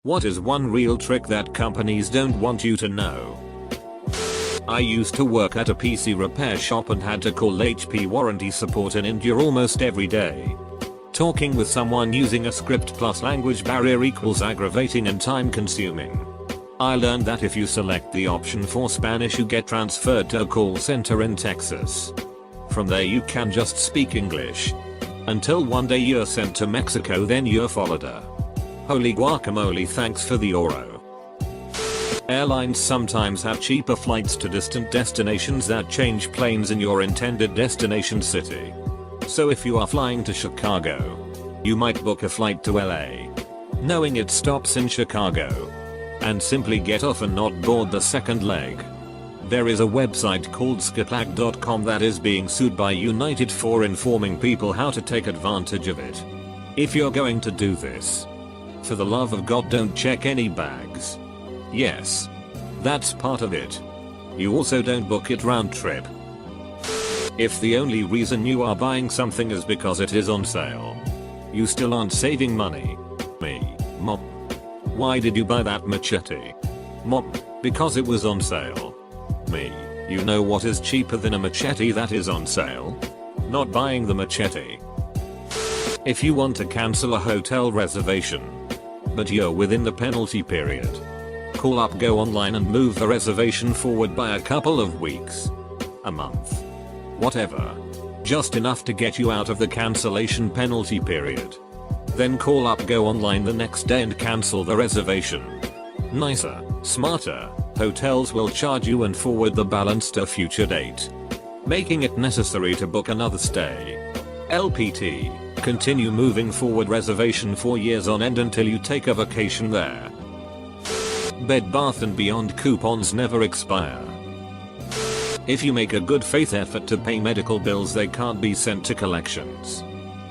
What is one real trick that companies don't want you to know? I used to work at a PC repair shop and had to call HP warranty support in India almost every day. Talking with someone using a script plus language barrier equals aggravating and time consuming. I learned that if you select the option for Spanish you get transferred to a call center in Texas. From there you can just speak English. Until one day you're sent to Mexico, then you're followed. Holy guacamole, thanks for the euro. Airlines sometimes have cheaper flights to distant destinations that change planes in your intended destination city. So if you are flying to Chicago, you might book a flight to LA, knowing it stops in Chicago, and simply get off and not board the second leg. There is a website called skiplag.com that is being sued by United for informing people how to take advantage of it. If you're going to do this, for the love of God, don't check any bags. Yes, that's part of it. You also don't book it round trip. If the only reason you are buying something is because it is on sale, you still aren't saving money. Me. Mom. Why did you buy that machete? Mom. Because it was on sale. Me. You know what is cheaper than a machete that is on sale? Not buying the machete. If you want to cancel a hotel reservation, but you're within the penalty period, call up, go online and move the reservation forward by a couple of weeks, a month, whatever. Just enough to get you out of the cancellation penalty period. Then call up, go online the next day and cancel the reservation. Nicer, smarter, hotels will charge you and forward the balance to a future date, making it necessary to book another stay. LPT. Continue moving forward reservation for years on end until you take a vacation there. Bed Bath & Beyond coupons never expire. If you make a good faith effort to pay medical bills, they can't be sent to collections.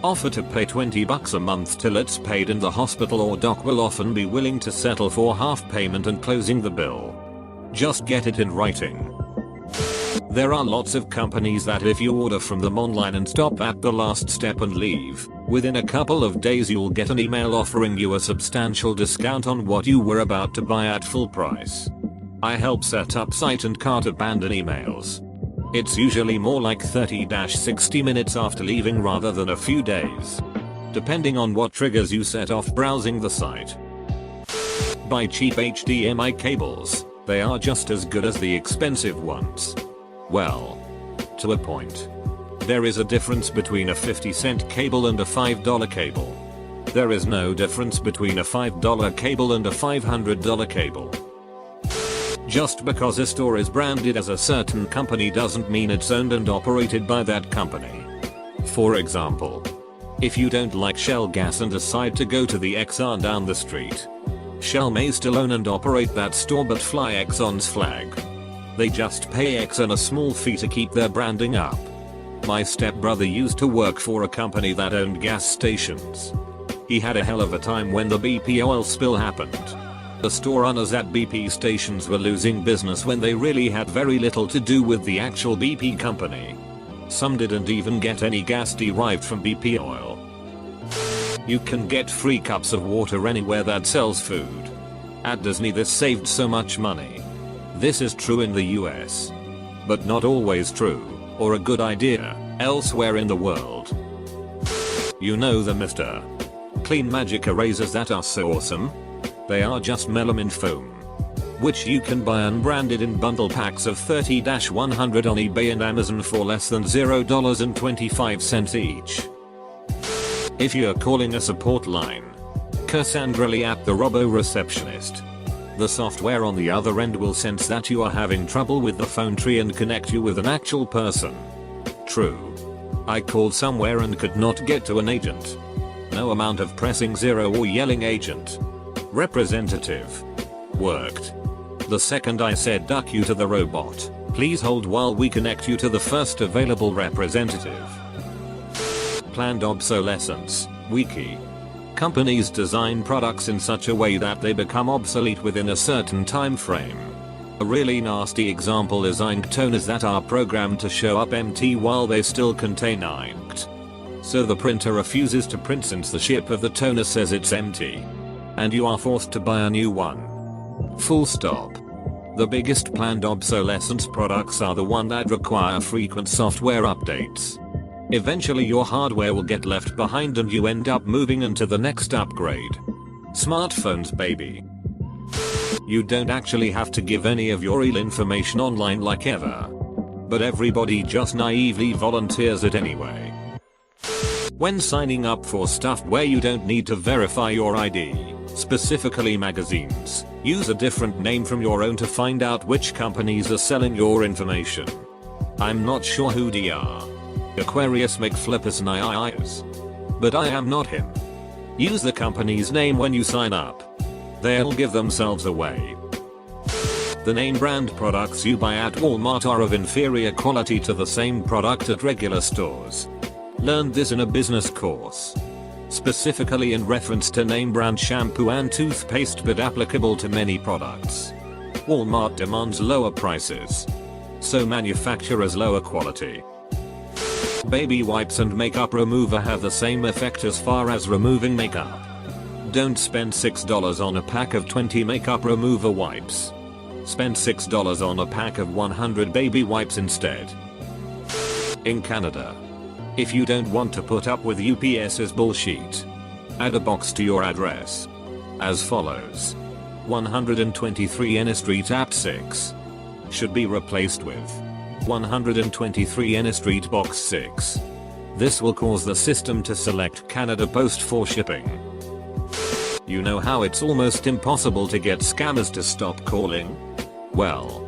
Offer to pay $20 a month till it's paid, and the hospital or doc will often be willing to settle for half payment and closing the bill. Just get it in writing. There are lots of companies that if you order from them online and stop at the last step and leave, within a couple of days you'll get an email offering you a substantial discount on what you were about to buy at full price. I help set up site and cart abandon emails. It's usually more like 30-60 minutes after leaving rather than a few days, depending on what triggers you set off browsing the site. Buy cheap HDMI cables. They are just as good as the expensive ones. Well, to a point. There is a difference between a 50-cent cable and a $5 cable. There is no difference between a $5 cable and a $500 cable. Just because a store is branded as a certain company doesn't mean it's owned and operated by that company. For example, if you don't like Shell gas and decide to go to the Exxon down the street, Shell may still own and operate that store but fly Exxon's flag. They just pay Exxon a small fee to keep their branding up. My stepbrother used to work for a company that owned gas stations. He had a hell of a time when the BP oil spill happened. The store owners at BP stations were losing business when they really had very little to do with the actual BP company. Some didn't even get any gas derived from BP oil. You can get free cups of water anywhere that sells food. At Disney this saved so much money. This is true in the US, but not always true, or a good idea, elsewhere in the world. You know the Mr. Clean Magic erasers that are so awesome? They are just melamine foam, which you can buy unbranded in bundle packs of 30-100 on eBay and Amazon for less than $0.25 each. If you're calling a support line, curse angrily at the robo-receptionist. The software on the other end will sense that you are having trouble with the phone tree and connect you with an actual person. True. I called somewhere and could not get to an agent. No amount of pressing 0 or yelling agent, representative, worked. The second I said duck you to the robot, please hold while we connect you to the first available representative. Planned obsolescence, wiki. Companies design products in such a way that they become obsolete within a certain time frame. A really nasty example is ink toners that are programmed to show up empty while they still contain ink. So the printer refuses to print since the ship of the toner says it's empty. and you are forced to buy a new one. Full stop. The biggest planned obsolescence products are the ones that require frequent software updates. Eventually your hardware will get left behind and you end up moving into the next upgrade. Smartphones, baby. You don't actually have to give any of your real information online like ever. But everybody just naively volunteers it anyway. When signing up for stuff where you don't need to verify your ID, specifically magazines, use a different name from your own to find out which companies are selling your information. I'm not sure who they are. Aquarius McFlippus and I is. But I am not him. Use the company's name when you sign up. They'll give themselves away. The name brand products you buy at Walmart are of inferior quality to the same product at regular stores. Learned this in a business course. Specifically in reference to name brand shampoo and toothpaste, but applicable to many products. Walmart demands lower prices, so manufacturers lower quality. Baby wipes and makeup remover have the same effect as far as removing makeup. Don't spend $6 on a pack of 20 makeup remover wipes. Spend $6 on a pack of 100 baby wipes instead. In Canada, if you don't want to put up with UPS's bullshit, add a box to your address. As follows. 123 N Street App 6 should be replaced with 123 N Street Box 6. This will cause the system to select Canada Post for shipping. You know how it's almost impossible to get scammers to stop calling? Well,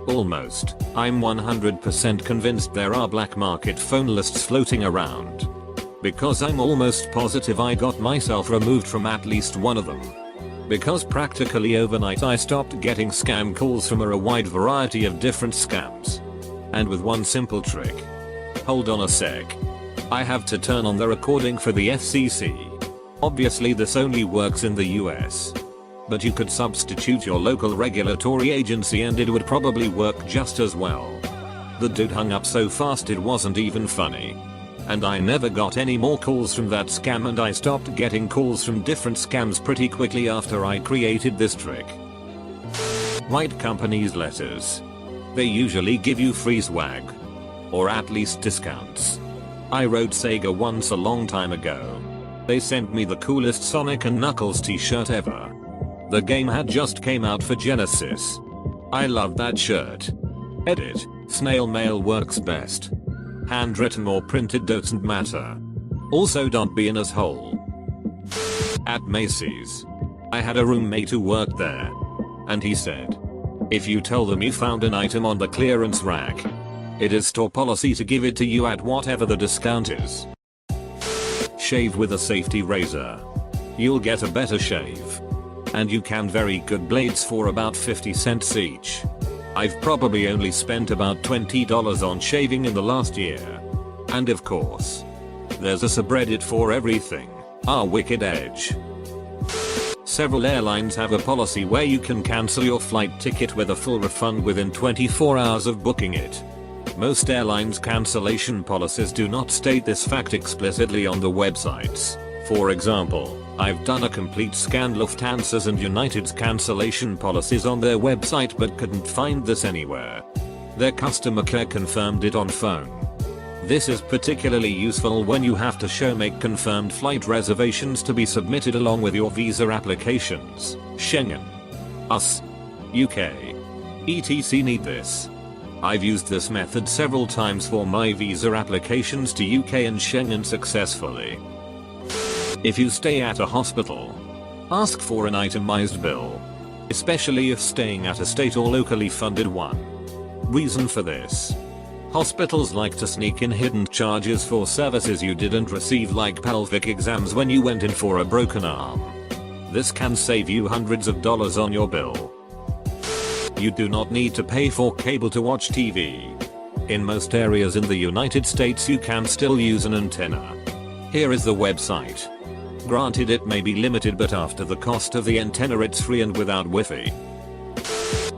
almost. I'm 100% convinced there are black market phone lists floating around. Because I'm almost positive I got myself removed from at least one of them. Because practically overnight I stopped getting scam calls from a wide variety of different scams. And with one simple trick. Hold on a sec. I have to turn on the recording for the FCC. Obviously this only works in the US. But you could substitute your local regulatory agency and it would probably work just as well. The dude hung up so fast it wasn't even funny. And I never got any more calls from that scam, and I stopped getting calls from different scams pretty quickly after I created this trick. Write companies letters. They usually give you free swag. Or at least discounts. I wrote Sega once a long time ago. They sent me the coolest Sonic and Knuckles t-shirt ever. The game had just came out for Genesis. I love that shirt. Edit. Snail mail works best. Handwritten or printed doesn't matter. Also don't be an asshole. At Macy's. I had a roommate who worked there. And he said, if you tell them you found an item on the clearance rack, it is store policy to give it to you at whatever the discount is. Shave with a safety razor. You'll get a better shave. And you can very good blades for about 50 cents each. I've probably only spent about $20 on shaving in the last year. And of course, there's a subreddit for everything. Our Wicked Edge. Several airlines have a policy where you can cancel your flight ticket with a full refund within 24 hours of booking it. Most airlines' cancellation policies do not state this fact explicitly on the websites. For example, I've done a complete scan Lufthansa's and United's cancellation policies on their website but couldn't find this anywhere. Their customer care confirmed it on phone. This is particularly useful when you have to show make confirmed flight reservations to be submitted along with your visa applications. Schengen, US, UK, etc. need this. I've used this method several times for my visa applications to UK and Schengen successfully. If you stay at a hospital, ask for an itemized bill, especially if staying at a state or locally funded one. Reason for this: hospitals like to sneak in hidden charges for services you didn't receive, like pelvic exams when you went in for a broken arm. This can save you hundreds of dollars on your bill. You do not need to pay for cable to watch TV. In most areas in the United States you can still use an antenna. Here is the website. Granted, it may be limited, but after the cost of the antenna it's free and without Wi-Fi.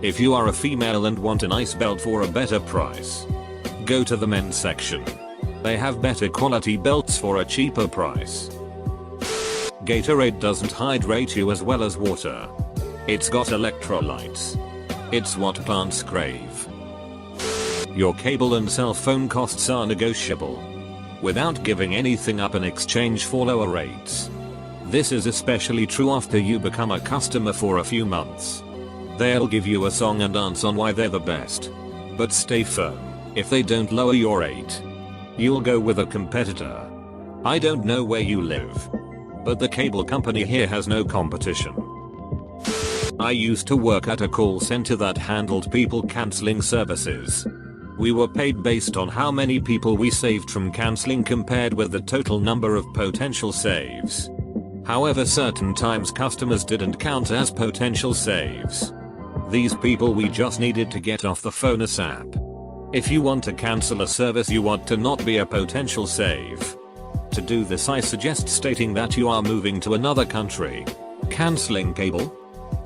If you are a female and want a nice belt for a better price, go to the men's section. They have better quality belts for a cheaper price. Gatorade doesn't hydrate you as well as water. It's got electrolytes. It's what plants crave. Your cable and cell phone costs are negotiable, without giving anything up in exchange for lower rates. This is especially true after you become a customer for a few months. They'll give you a song and dance on why they're the best. But stay firm. If they don't lower your rate, you'll go with a competitor. I don't know where you live, but the cable company here has no competition. I used to work at a call center that handled people canceling services. We were paid based on how many people we saved from canceling compared with the total number of potential saves. However, certain times customers didn't count as potential saves. These people we just needed to get off the phone ASAP. If you want to cancel a service you want to not be a potential save. To do this I suggest stating that you are moving to another country. Canceling cable?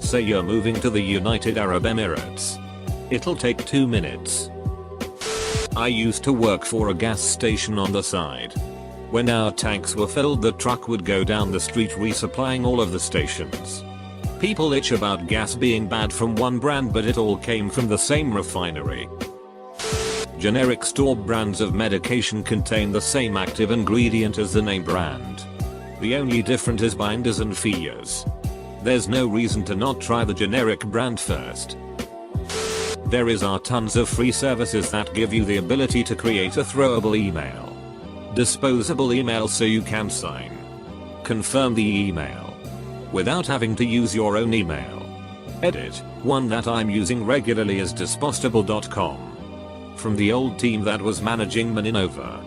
Say you're moving to the United Arab Emirates. It'll take 2 minutes. I used to work for a gas station on the side. When our tanks were filled, the truck would go down the street resupplying all of the stations. People itch about gas being bad from one brand, but it all came from the same refinery. Generic store brands of medication contain the same active ingredient as the name brand. The only difference is binders and fees. There's no reason to not try the generic brand first. There are tons of free services that give you the ability to create a throwable email. Disposable email so you can sign. Confirm the email without having to use your own email. Edit. One that I'm using regularly is Disposable.com. From the old team that was managing Maninova.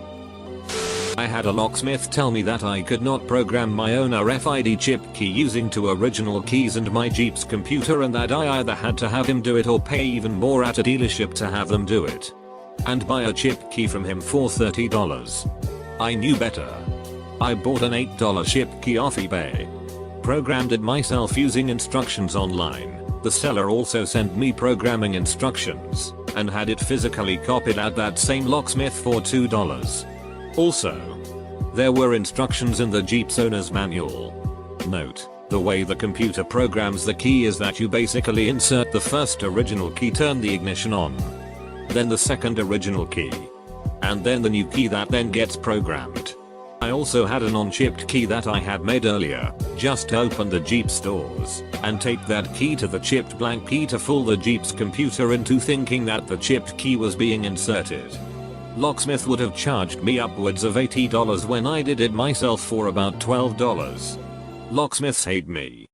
I had a locksmith tell me that I could not program my own RFID chip key using 2 original keys and my Jeep's computer, and that I either had to have him do it or pay even more at a dealership to have them do it. And buy a chip key from him for $30. I knew better. I bought an $8 chip key off eBay. Programmed it myself using instructions online. The seller also sent me programming instructions and had it physically copied at that same locksmith for $2. Also, there were instructions in the Jeep's owner's manual. Note, the way the computer programs the key is that you basically insert the first original key, turn the ignition on, then the second original key, and then the new key that then gets programmed. I also had an on-chipped key that I had made earlier. Just open the Jeep's doors and tape that key to the chipped blank key to fool the Jeep's computer into thinking that the chipped key was being inserted. Locksmith would have charged me upwards of $80 when I did it myself for about $12. Locksmiths hate me.